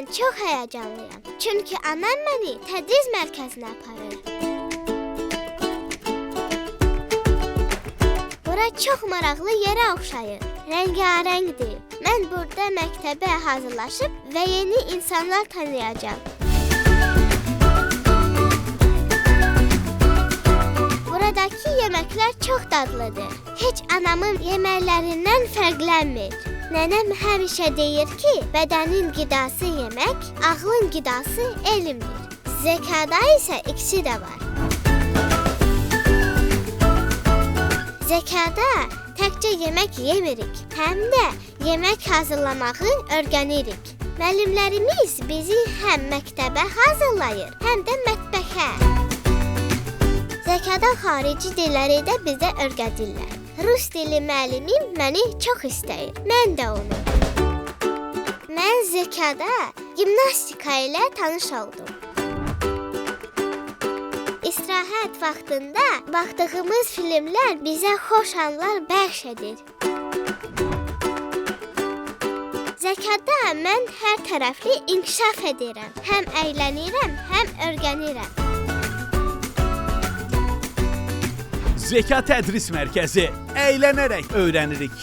mən çox həyəcanlıyam. Çünki anam məni tədris mərkəzinə aparır. Bura çox maraqlı yerə oxşayır. Rəngarəngdir. Mən burada məktəbə hazırlaşıb və yeni insanlar tanıyacağam. Buradakı yeməklər çox dadlıdır. Heç anamın yeməklərindən fərqlənmir. Nənəm həmişə deyir ki, bədənin qidası yemək, ağlın qidası elmdir. Zəkada isə ikisi də var. Zəkada təkcə yemək yemirik, həm də yemək hazırlamağı öyrənirik. Müəllimlərimiz bizi həm məktəbə hazırlayır, həm də mətbəxə. Zəkada xarici dilləri də bizə öyrədirlər. Rus dili müəllimim məni çox istəyir, mən də onu. Mən Zəkada gimnastika ilə tanış oldum. İstirahət vaxtında baxdığımız filmlər bizə xoş anlar bəxş edir. Zəkada mən hər tərəfli inkişaf edirəm. Həm əylənirəm, həm öyrənirəm. Zəka Tədris Mərkəzi. Əylənərək öyrənirik.